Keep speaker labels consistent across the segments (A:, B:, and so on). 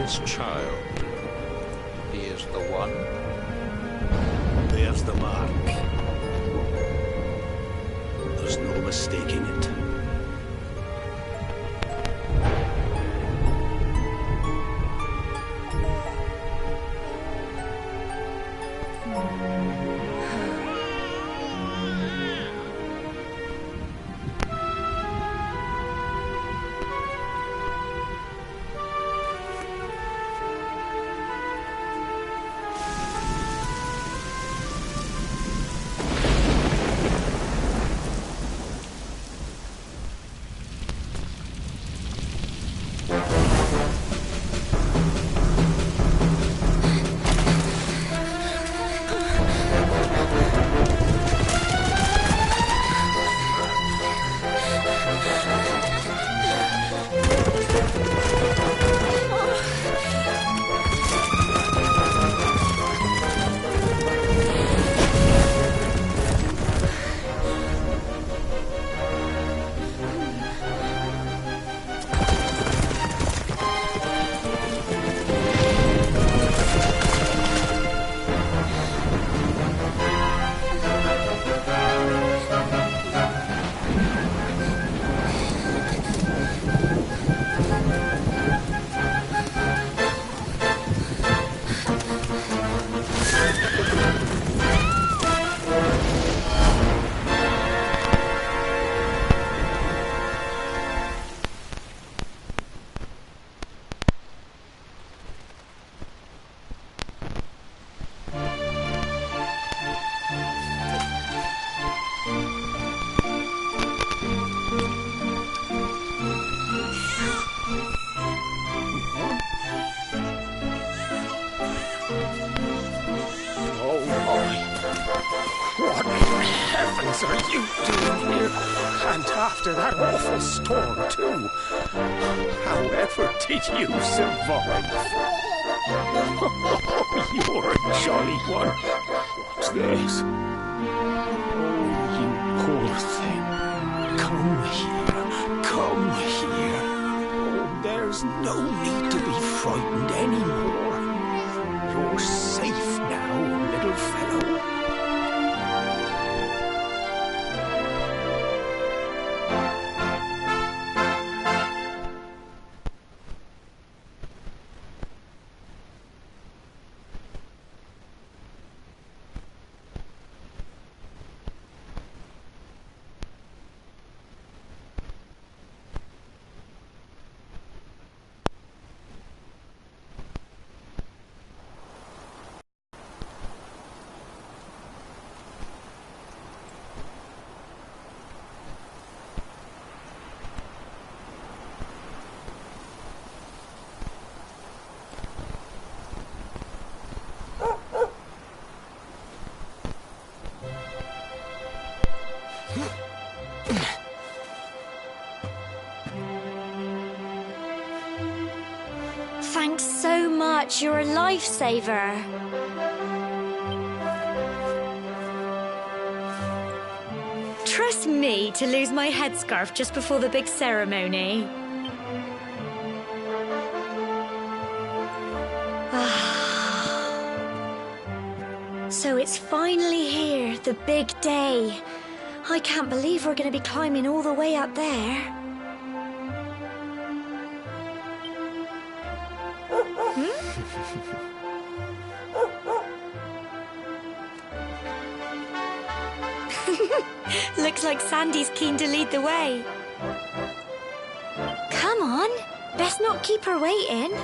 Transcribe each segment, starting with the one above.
A: this child. He is the one.
B: There's the mark. There's no mistaking it.
C: What in heavens are you doing here? And after that awful storm, too. However did you survive? Oh, you're a jolly one. What's this? Oh, you poor thing. Come here. Come here. Oh, there's no need to be frightened anymore. You're safe now, little fellow.
D: Thanks so much. You're a lifesaver. Trust me to lose my headscarf just before the big ceremony. So it's finally here, the big day. I can't believe we're going to be climbing all the way up there. Looks like Sandy's keen to lead the way. Come on, best not keep her waiting.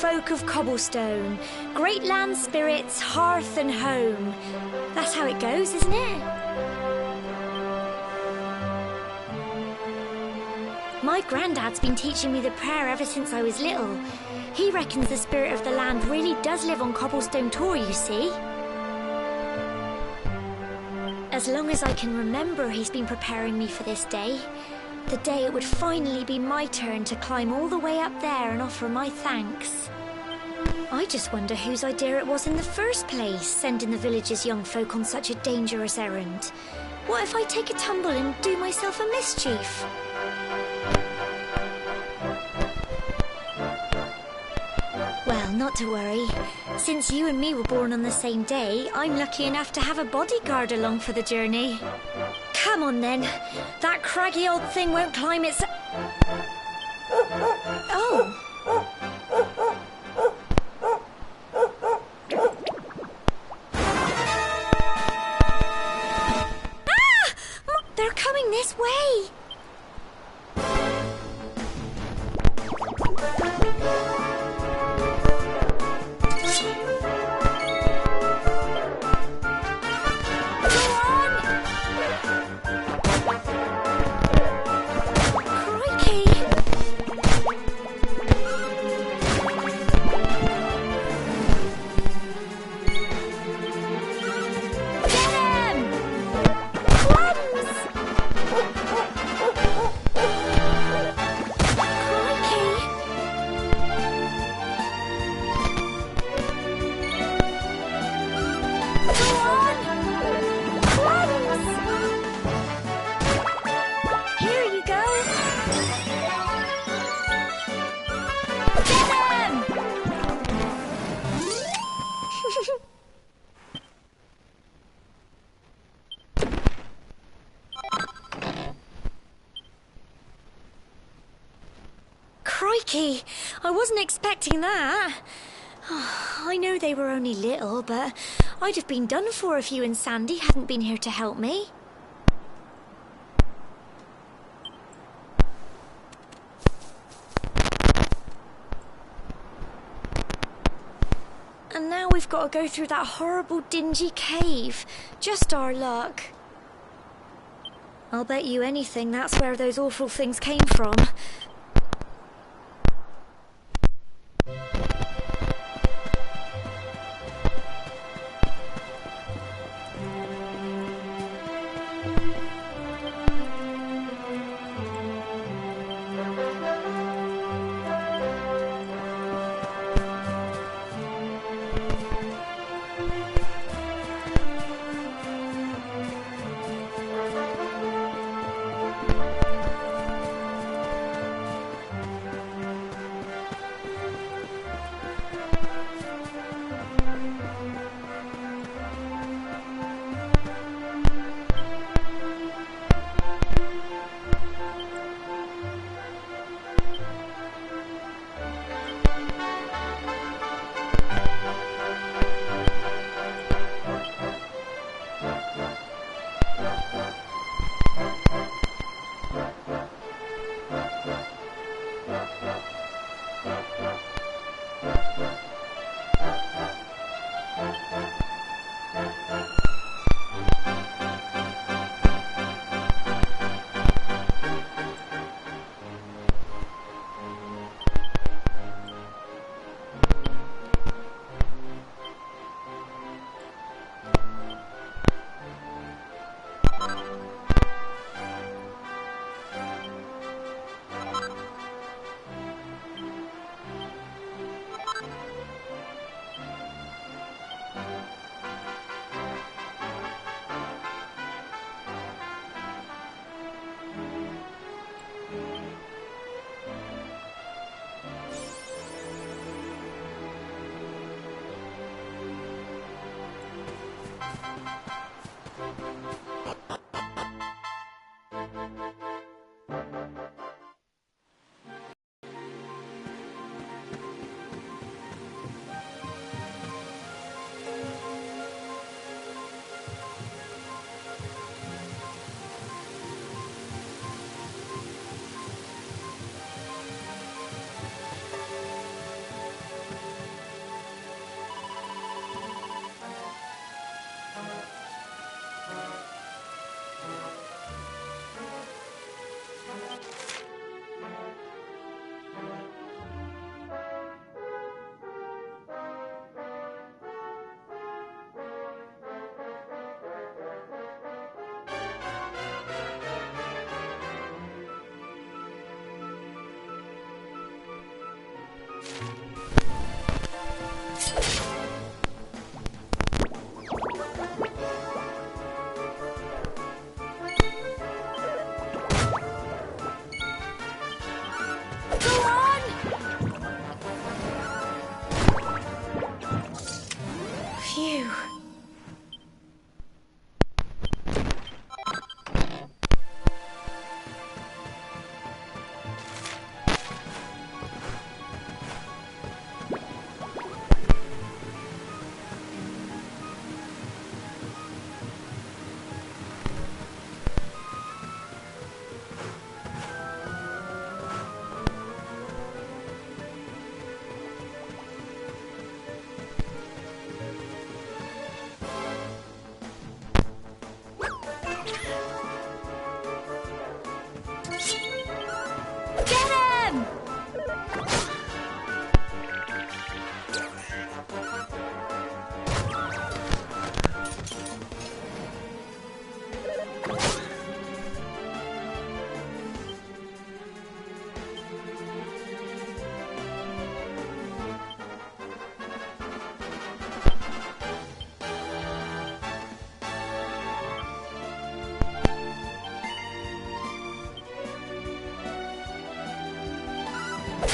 D: folk of cobblestone, great land spirits, hearth and home. That's how it goes, isn't it? My granddad's been teaching me the prayer ever since I was little. He reckons the spirit of the land really does live on Cobblestone Tor, you see. As long as I can remember, he's been preparing me for this day. The day it would finally be my turn to climb all the way up there and offer my thanks. I just wonder whose idea it was in the first place, sending the village's young folk on such a dangerous errand. What if I take a tumble and do myself a mischief? Well, not to worry. Since you and me were born on the same day, I'm lucky enough to have a bodyguard along for the journey. Come on then. That craggy old thing won't climb its... Oh. Ah! They're coming this way. Crikey, I wasn't expecting that. I know they were only little, but I'd have been done for if you and Sandy hadn't been here to help me. And now we've got to go through that horrible dingy cave. Just our luck. I'll bet you anything that's where those awful things came from.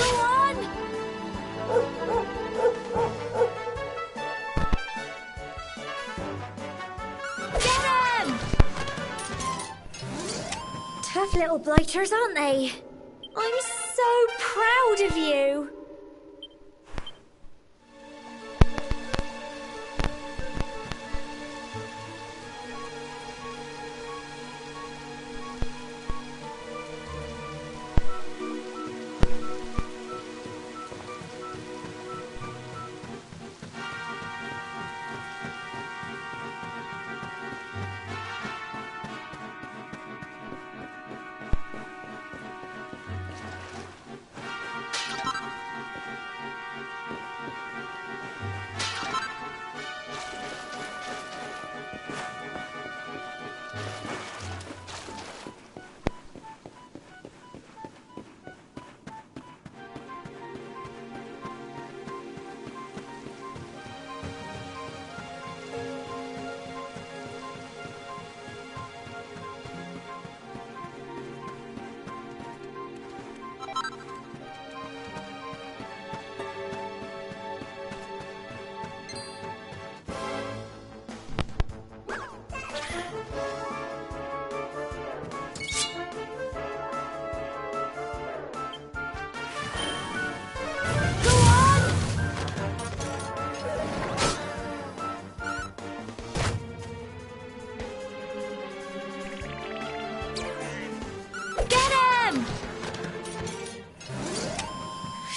D: Go on! Get him! Tough little blighters, aren't they? I'm so proud of you.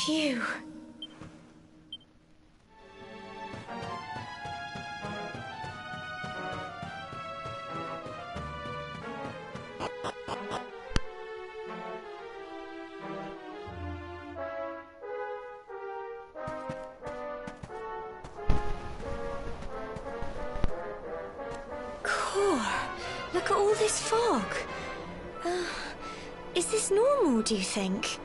D: Phew. Core, look at all this fog. Is this normal, do you think?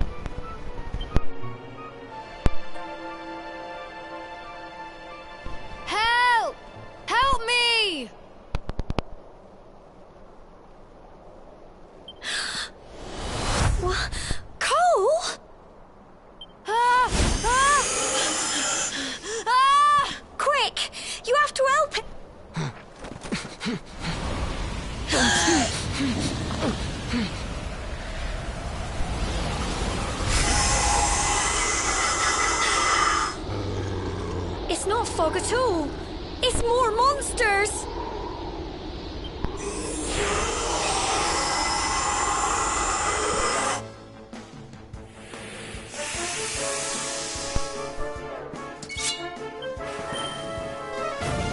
E: Help! Help me!
D: What? Cole?
E: Ah! Ah! Ah!
D: Quick! You have to help him! It's not fog at all. It's more monsters.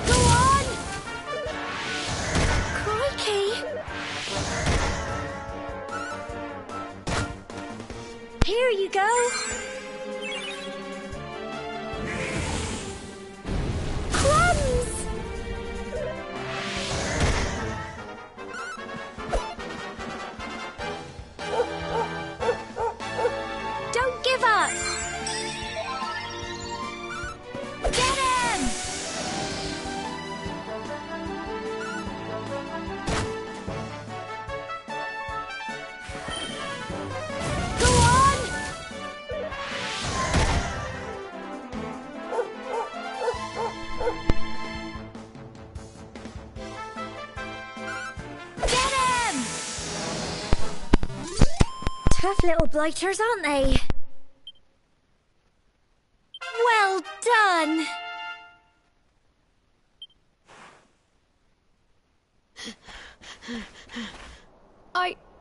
D: Go on! Crikey! Here you go. Don't give up! Get him! Go on! Get him! Tough little blighters, aren't they? Well done!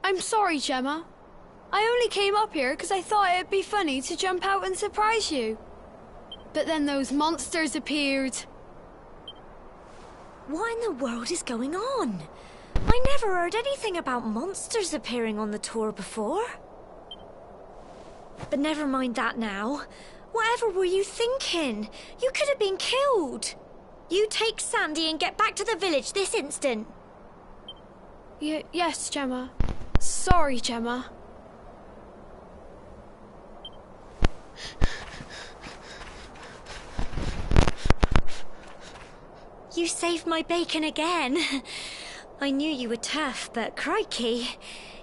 E: I'm sorry, Gemma. I only came up here because I thought it'd be funny to jump out and surprise you. But then those monsters appeared.
D: What in the world is going on? I never heard anything about monsters appearing on the tour before. But never mind that now. Whatever were you thinking? You could have been killed. You take Sandy and get back to the village this instant.
E: Yes, Gemma. Sorry, Gemma.
D: You saved my bacon again. I knew you were tough, but crikey,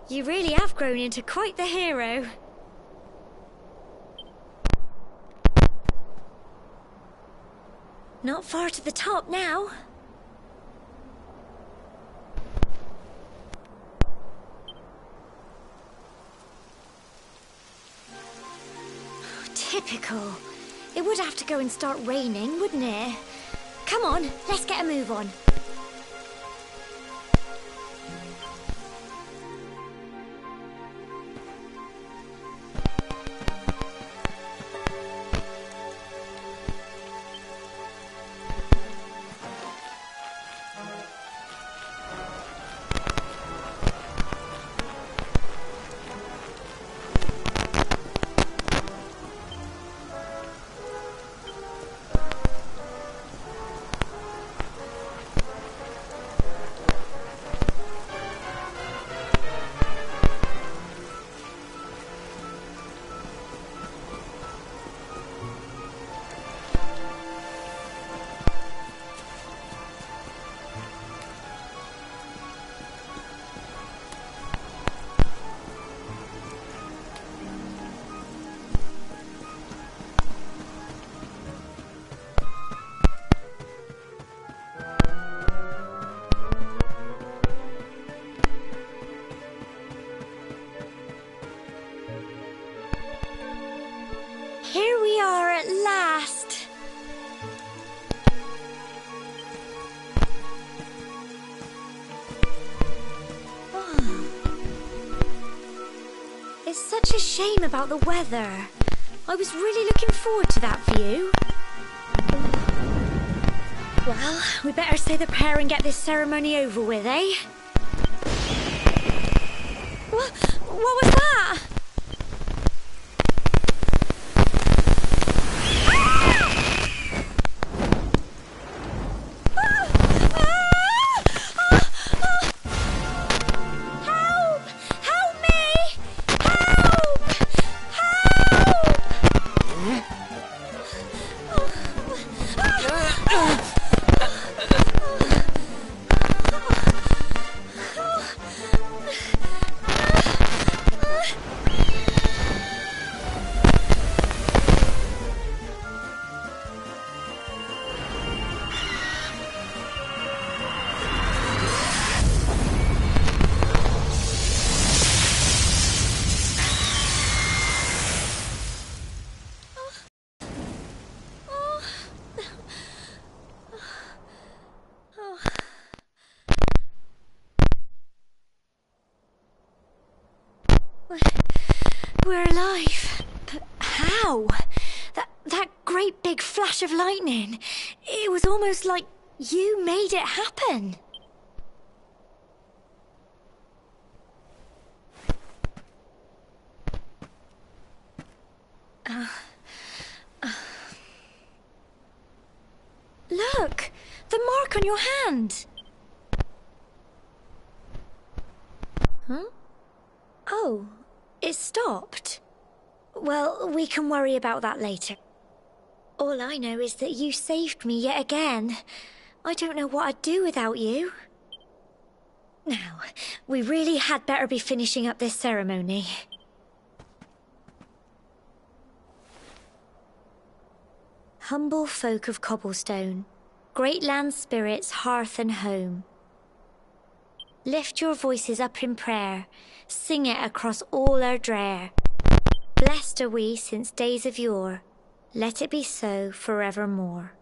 D: you really have grown into quite the hero. Not far to the top now. Typical. It would have to go and start raining, wouldn't it? Come on, let's get a move on. Here we are at last. Oh. It's such a shame about the weather. I was really looking forward to that view. Well, we better say the prayer and get this ceremony over with, eh? What was that? We're alive. But how? That great big flash of lightning. It was almost like you made it happen. Look! The mark on your hand! Huh? Oh, it stopped. Well, we can worry about that later. All I know is that you saved me yet again. I don't know what I'd do without you. Now, we really had better be finishing up this ceremony. Humble folk of cobblestone, great land spirits, hearth and home. Lift your voices up in prayer, sing it across all our drear. Blessed are we since days of yore, let it be so forevermore.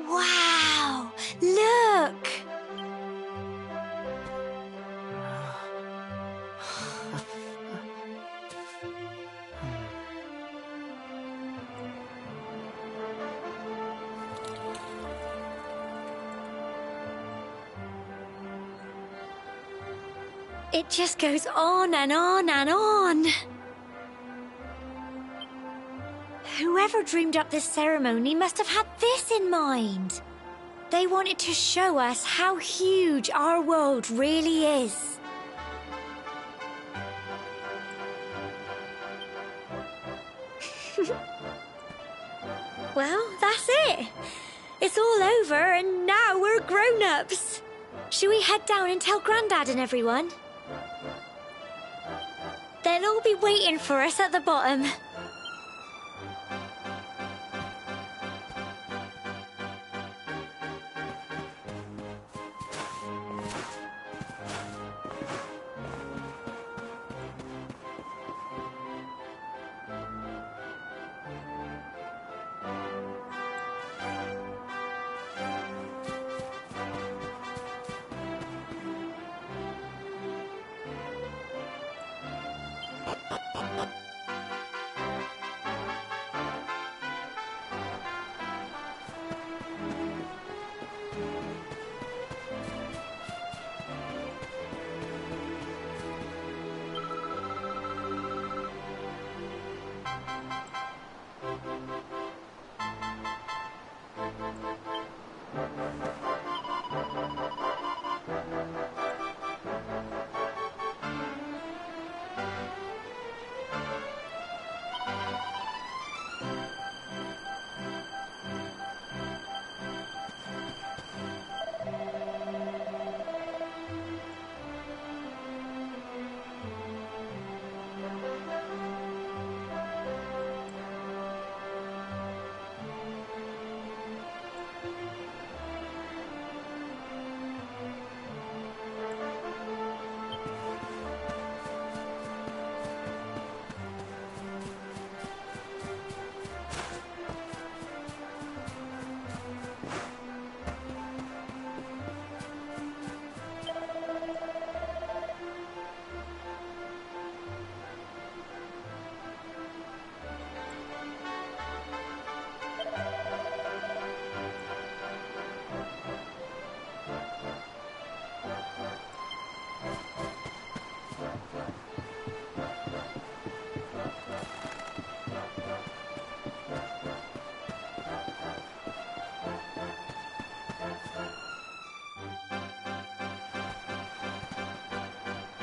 D: Wow! Look! It just goes on and on and on. Whoever dreamed up this ceremony must have had this in mind. They wanted to show us how huge our world really is. Well, that's it. It's all over and now we're grown-ups. Should we head down and tell Grandad and everyone? They'll all be waiting for us at the bottom.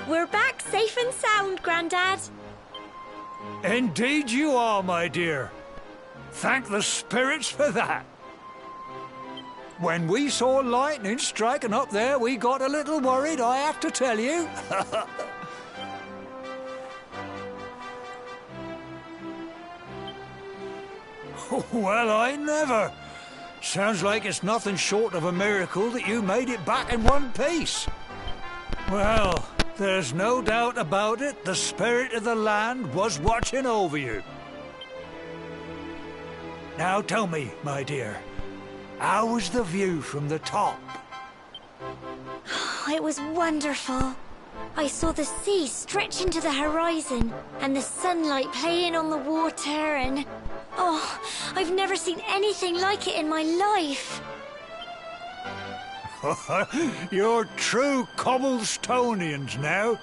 D: We're back safe and sound, Grandad.
C: Indeed you are, my dear. Thank the spirits for that. When we saw lightning striking up there, we got a little worried, I have to tell you. Well, I never. Sounds like it's nothing short of a miracle that you made it back in one piece. Well, there's no doubt about it, the spirit of the land was watching over you. Now tell me, my dear, how was the view from the top?
D: It was wonderful. I saw the sea stretch into the horizon and the sunlight playing on the water and... Oh, I've never seen anything like it in my life.
C: You're true Cobblestonians now.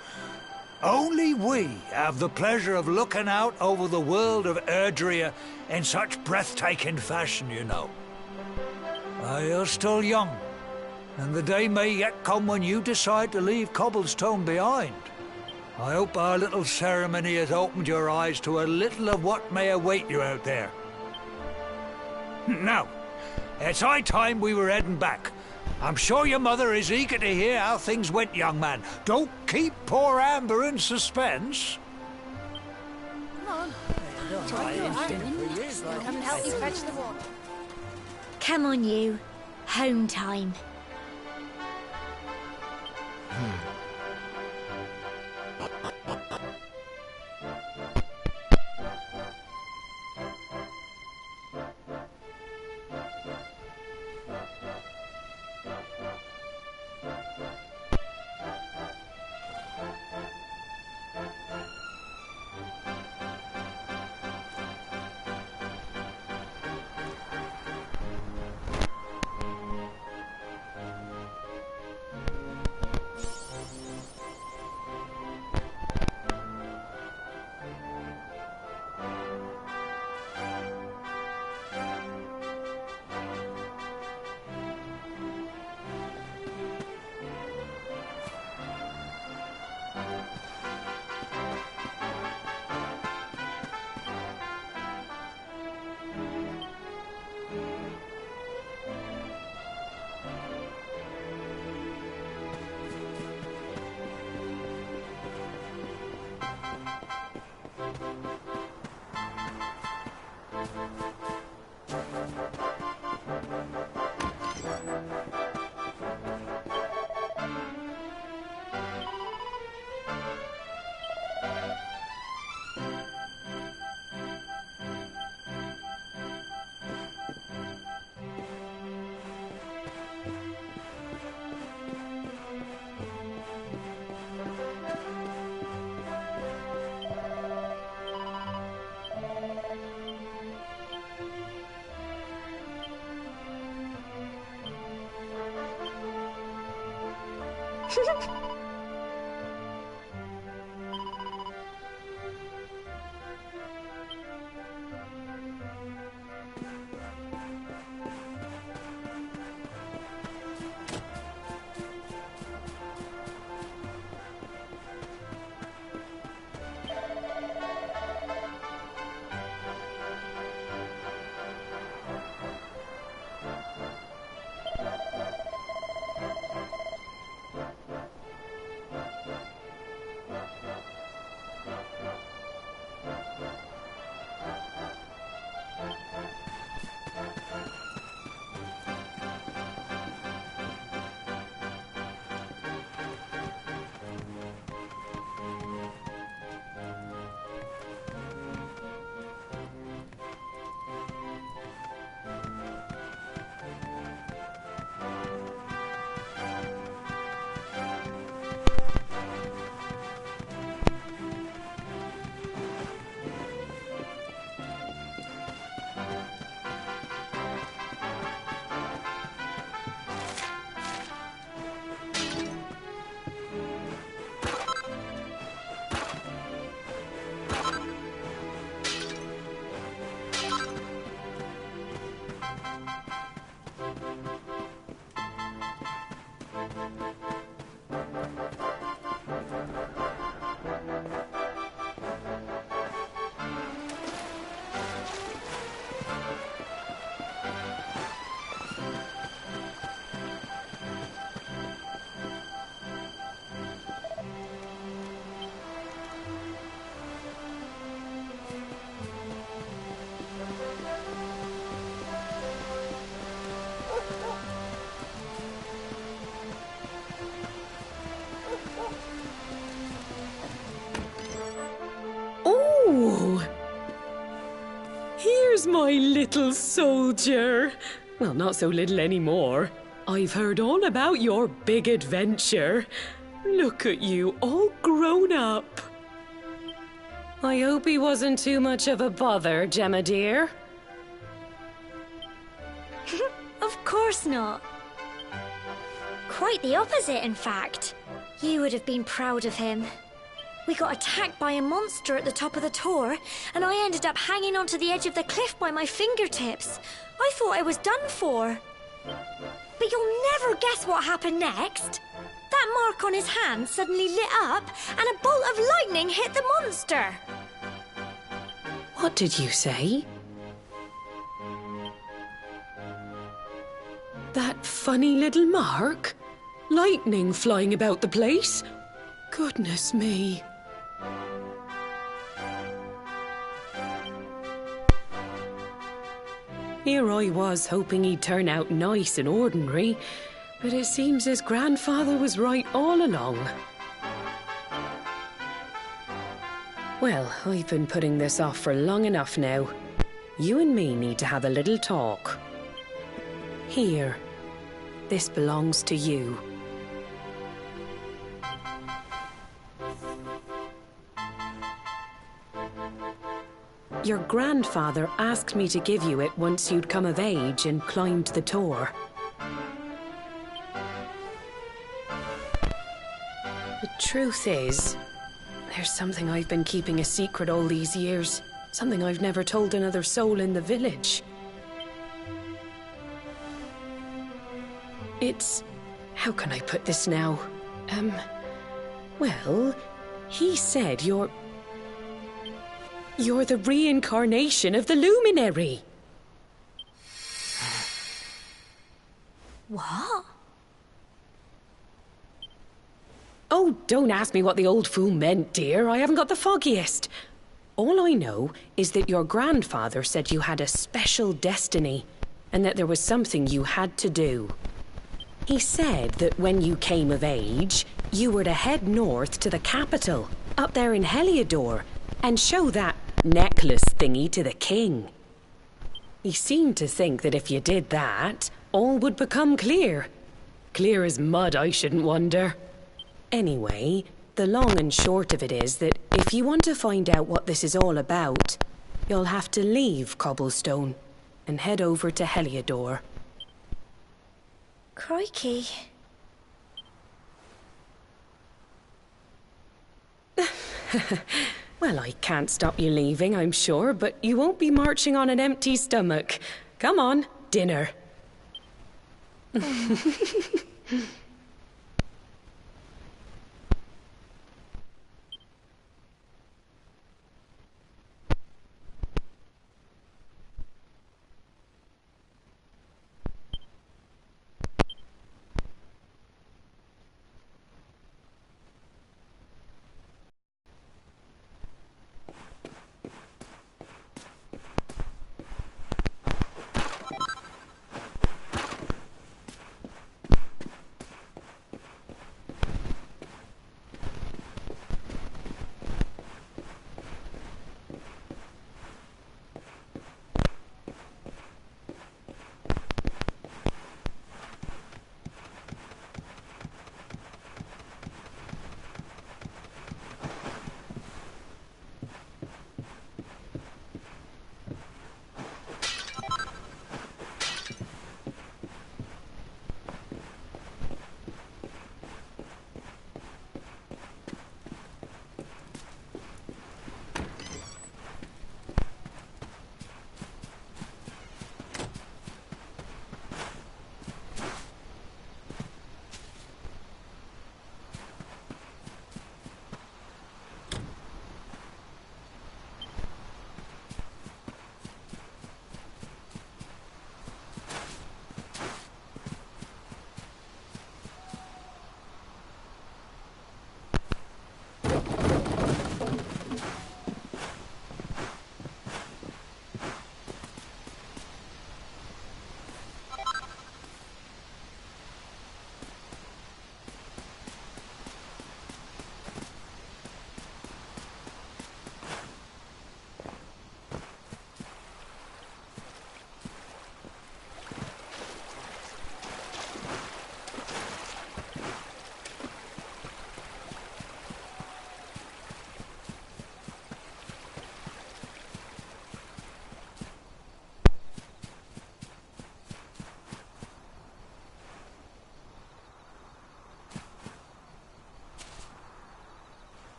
C: Only we have the pleasure of looking out over the world of Erdrea in such breathtaking fashion, you know. You're still young, and the day may yet come when you decide to leave Cobblestone behind. I hope our little ceremony has opened your eyes to a little of what may await you out there. Now, it's high time we were heading back. I'm sure your mother is eager to hear how things went, young man. Don't keep poor Amber in suspense.
E: Come and help you fetch the water.
D: Come on, you. Home time.
F: Here's my little soldier. Well, not so little anymore. I've heard all about your big adventure. Look at you, all grown up. I hope he wasn't too much of a bother, Gemma dear.
D: Of course not. Quite the opposite, in fact. You would have been proud of him. We got attacked by a monster at the top of the tor, and I ended up hanging onto the edge of the cliff by my fingertips. I thought I was done for. But you'll never guess what happened next. That mark on his hand suddenly lit up, and a bolt of lightning hit the monster.
F: What did you say? That funny little mark? Lightning flying about the place? Goodness me. Here I was hoping he'd turn out nice and ordinary, but it seems his grandfather was right all along. Well, I've been putting this off for long enough now. You and me need to have a little talk. Here, this belongs to you. Your grandfather asked me to give you it once you'd come of age and climbed the tor. The truth is, there's something I've been keeping a secret all these years. Something I've never told another soul in the village. It's... how can I put this now? Well, he said you're the reincarnation of the luminary.
D: What?
F: Oh, don't ask me what the old fool meant, dear. I haven't got the foggiest. All I know is that your grandfather said you had a special destiny, and that there was something you had to do. He said that when you came of age, you were to head north to the capital, up there in Heliodor, and show that necklace thingy to the king. He seemed to think that if you did that, all would become clear. Clear as mud, I shouldn't wonder. Anyway, the long and short of it is that if you want to find out what this is all about, you'll have to leave Cobblestone and head over to Heliodor.
D: Crikey.
F: Well, I can't stop you leaving, I'm sure, but you won't be marching on an empty stomach. Come on, dinner.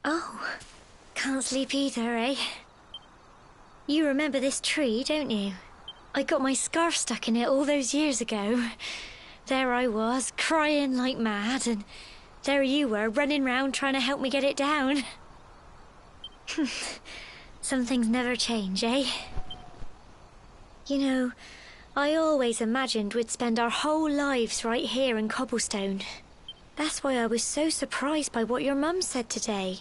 D: Oh, can't sleep either, eh? You remember this tree, don't you? I got my scarf stuck in it all those years ago. There I was, crying like mad, and there you were, running round trying to help me get it down. Some things never change, eh? You know, I always imagined we'd spend our whole lives right here in Cobblestone. That's why I was so surprised by what your mum said today.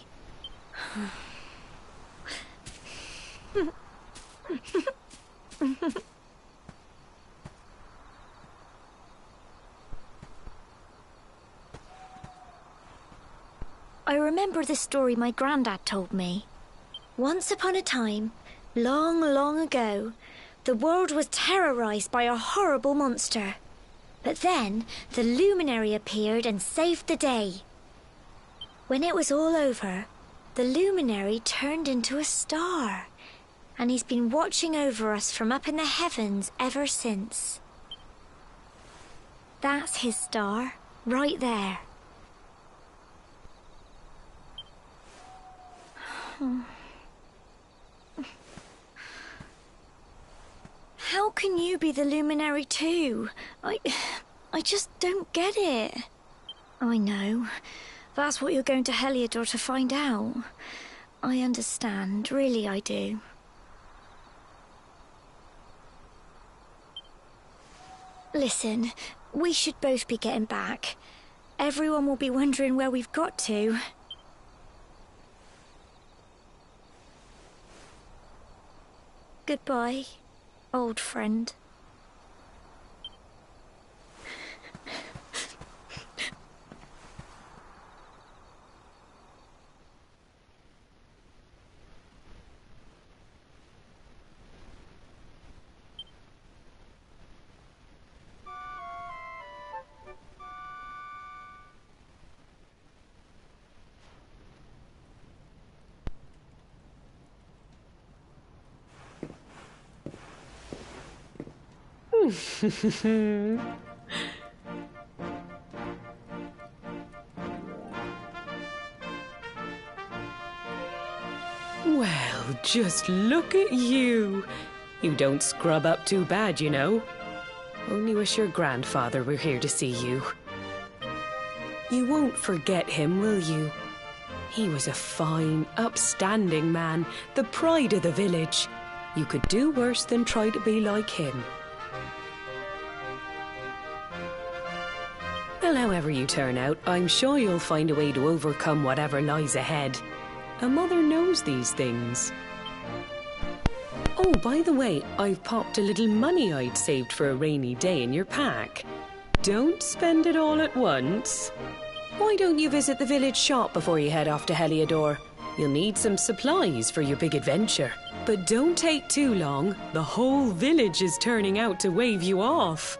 D: I remember the story my granddad told me. Once upon a time, long, long ago, the world was terrorized by a horrible monster. But then the luminary appeared and saved the day. When it was all over, the luminary turned into a star, and he's been watching over us from up in the heavens ever since. That's his star, right there. How can you be the luminary too? I just don't get it. I know. That's what you're going to Heliodor to find out. I understand, really I do. Listen, we should both be getting back. Everyone will be wondering where we've got to. Goodbye, old friend.
F: Well, just look at you. You don't scrub up too bad, you know. Only wish your grandfather were here to see you. You won't forget him, will you? He was a fine, upstanding man, the pride of the village. You could do worse than try to be like him. Well, however you turn out, I'm sure you'll find a way to overcome whatever lies ahead. A mother knows these things. Oh, by the way, I've popped a little money I'd saved for a rainy day in your pack. Don't spend it all at once. Why don't you visit the village shop before you head off to Heliodor? You'll need some supplies for your big adventure. But don't take too long. The whole village is turning out to wave you off.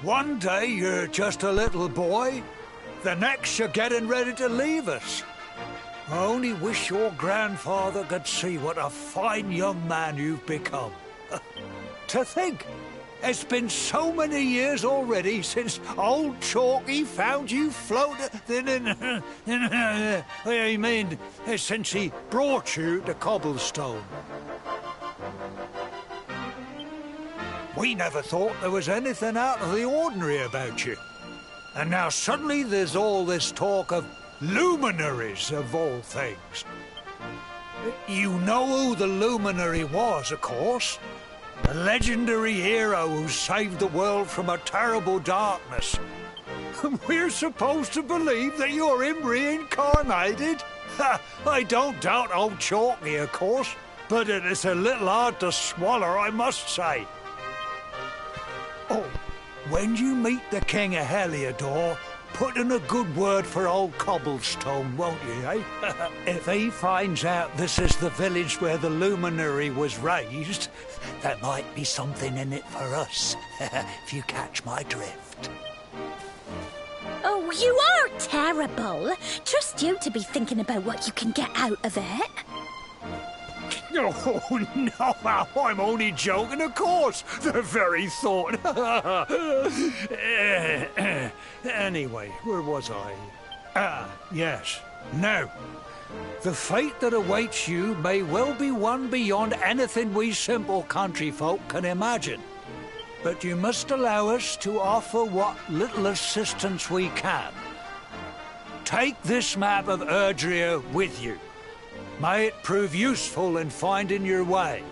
G: One day you're just a little boy, the next you're getting ready to leave us. I only wish your grandfather could see what a fine young man you've become. To think, it's been so many years already since old Chalky found you floating I mean, since he brought you to Cobblestone. We never thought there was anything out of the ordinary about you. And now suddenly there's all this talk of luminaries, of all things. You know who the luminary was, of course. A legendary hero who saved the world from a terrible darkness. We're supposed to believe that you're him reincarnated? I don't doubt old Chalky, of course, but it is a little hard to swallow, I must say. Oh, when you meet the King of Heliodor, put in a good word for old Cobblestone, won't you, eh? If he finds out this is the village where the luminary was raised, there might be something in it for us, if you catch my drift.
H: Oh, you are terrible. Trust you to be thinking about what you can get out of it.
G: Oh, no, I'm only joking, of course. The very thought. Anyway, where was I? Ah, yes. Now, the fate that awaits you may well be one beyond anything we simple country folk can imagine. But you must allow us to offer what little assistance we can. Take this map of Erdrea with you. May it prove useful in finding your way.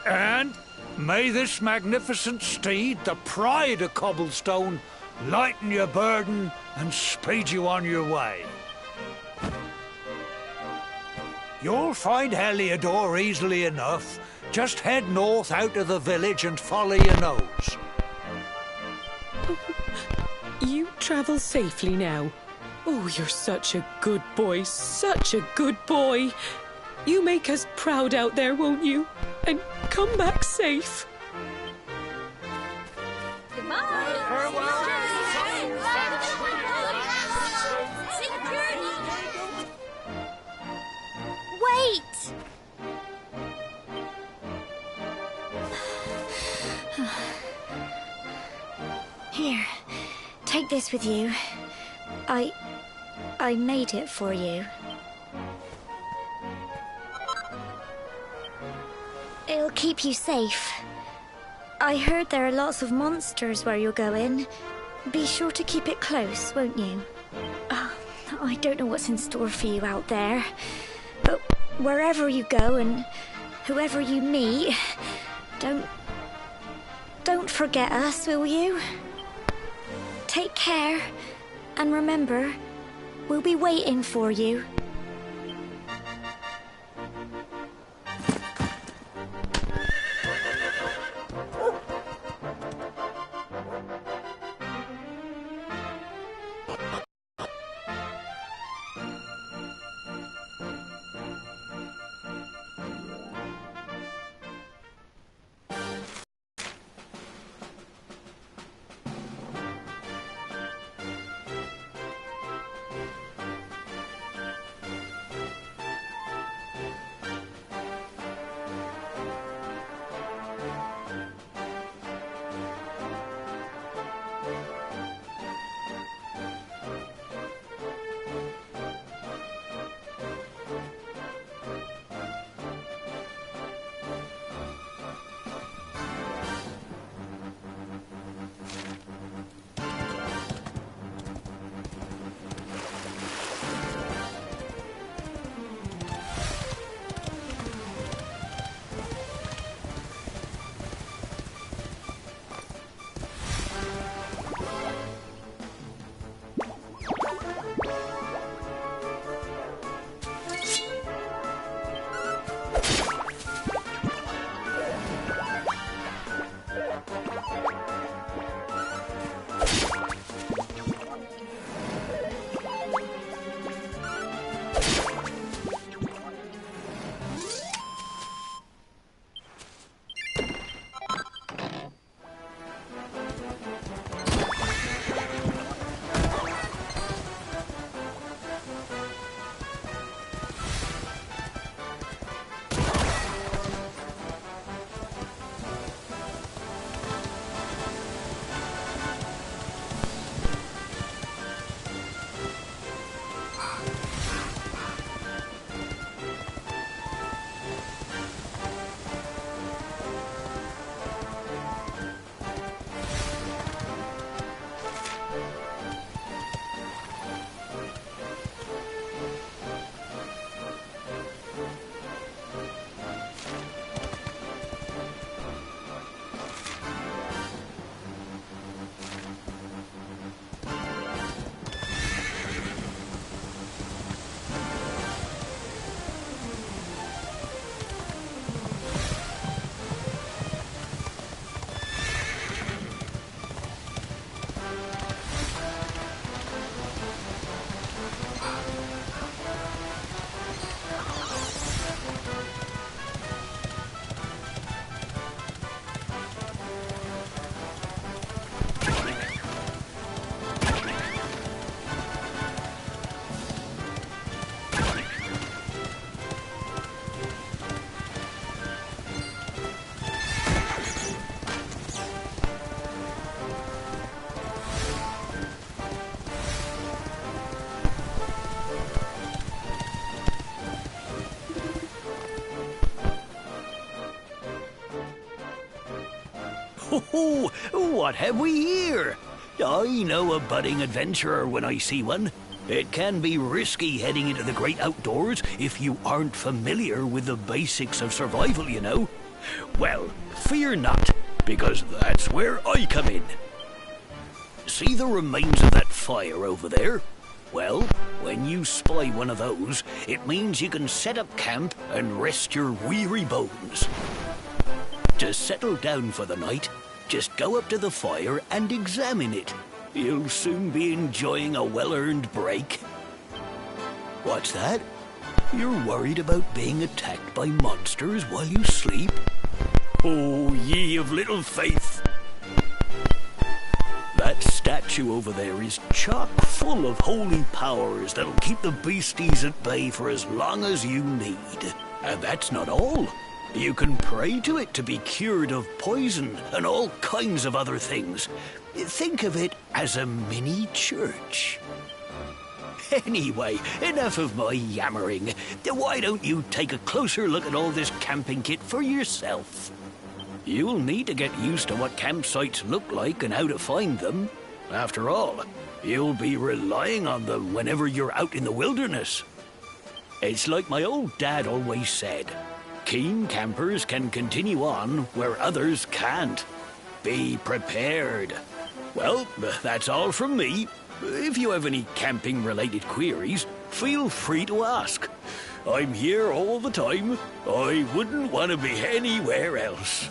G: And may this magnificent steed, the pride of Cobblestone, lighten your burden and speed you on your way. You'll find Heliodor easily enough. Just head north out of the village and follow your nose.
F: You travel safely now. Oh, you're such a good boy, such a good boy. You make us proud out there, won't you? And come back safe.
D: Wait! Here, take this with you. I made it for you. It'll keep you safe. I heard there are lots of monsters where you're going. Be sure to keep it close, won't you? I don't know what's in store for you out there, but wherever you go and whoever you meet, don't forget us, will you? Take care, and remember, we'll be waiting for you.
B: Oh, what have we here? I know a budding adventurer when I see one. It can be risky heading into the great outdoors if you aren't familiar with the basics of survival, you know. Well, fear not, because that's where I come in. See the remains of that fire over there? Well, when you spy one of those, it means you can set up camp and rest your weary bones. To settle down for the night, just go up to the fire and examine it. You'll soon be enjoying a well-earned break. What's that? You're worried about being attacked by monsters while you sleep? Oh, ye of little faith! That statue over there is chock full of holy powers that'll keep the beasties at bay for as long as you need. And that's not all. You can pray to it to be cured of poison and all kinds of other things. Think of it as a mini church. Anyway, enough of my yammering. Why don't you take a closer look at all this camping kit for yourself? You'll need to get used to what campsites look like and how to find them. After all, you'll be relying on them whenever you're out in the wilderness. It's like my old dad always said, keen campers can continue on where others can't. Be prepared. Well, that's all from me. If you have any camping-related queries, feel free to ask. I'm here all the time. I wouldn't want to be anywhere else.